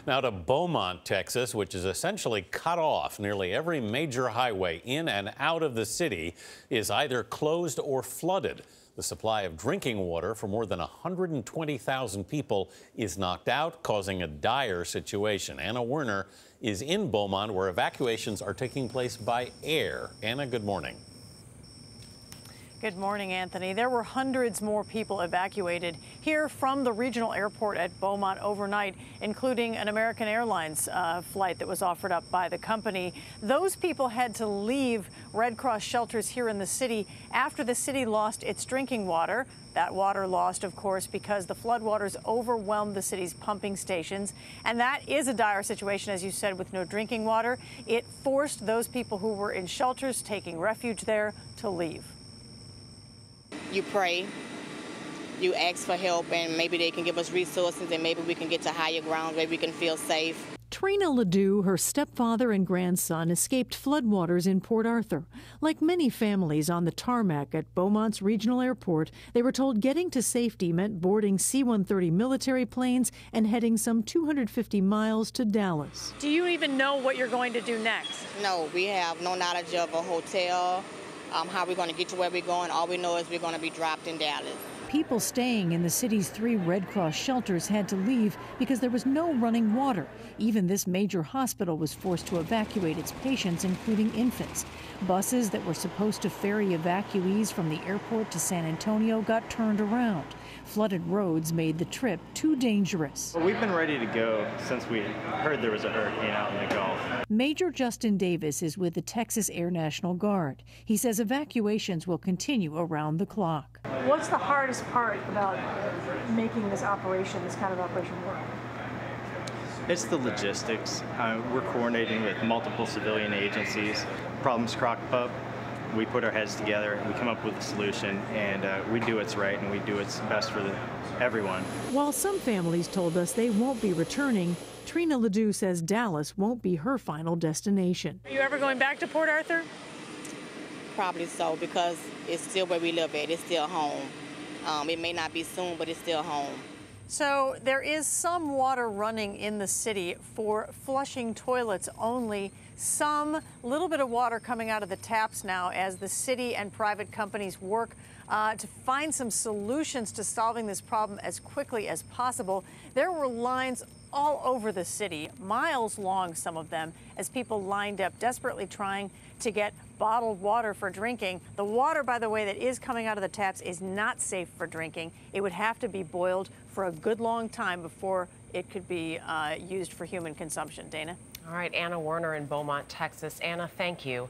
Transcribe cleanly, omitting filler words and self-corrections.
Now to Beaumont, Texas, which is essentially cut off. Nearly every major highway in and out of the city is either closed or flooded. The supply of drinking water for more than 120,000 people is knocked out, causing a dire situation. Anna Werner is in Beaumont, where evacuations are taking place by air. Anna, good morning. Good morning, Anthony. There were hundreds more people evacuated here from the regional airport at Beaumont overnight, including an American Airlines flight that was offered up by the company. Those people had to leave Red Cross shelters here in the city after the city lost its drinking water. That water lost, of course, because the floodwaters overwhelmed the city's pumping stations. And that is a dire situation, as you said, with no drinking water. It forced those people who were in shelters taking refuge there to leave. You pray, you ask for help, and maybe they can give us resources, and maybe we can get to higher ground where we can feel safe. Trina Ledoux, her stepfather and grandson escaped floodwaters in Port Arthur. Like many families on the tarmac at Beaumont's regional airport, they were told getting to safety meant boarding C-130 military planes and heading some 250 miles to Dallas. Do you even know what you're going to do next? No, we have no knowledge of a hotel, how we're going to get to where we're going. All we know is we're going to be dropped in Dallas. People staying in the city's 3 Red Cross shelters had to leave because there was no running water. Even this major hospital was forced to evacuate its patients, including infants. Buses that were supposed to ferry evacuees from the airport to San Antonio got turned around. Flooded roads made the trip too dangerous. Well, we've been ready to go since we heard there was a hurricane out in the Gulf. Major Justin Davis is with the Texas Air National Guard. He says evacuations will continue around the clock. What's the hardest part about making this kind of operation work? It's the logistics. We're coordinating with multiple civilian agencies. Problems crop up. We put our heads together and we come up with a solution, and we do what's right and we do what's best for everyone. While some families told us they won't be returning, Trina Ledoux says Dallas won't be her final destination. Are you ever going back to Port Arthur? Probably so, because it's still where we live at. It's still home. It may not be soon, but it's still home. So there is some water running in the city for flushing toilets only. Some little bit of water coming out of the taps now as the city and private companies work to find some solutions to solving this problem as quickly as possible. There were lines all over the city, miles long, some of them, as people lined up desperately trying to get bottled water for drinking. The water, by the way, that is coming out of the taps is not safe for drinking. It would have to be boiled for a good long time before it could be used for human consumption. Dana? All right, Anna Werner in Beaumont, Texas. Anna, thank you.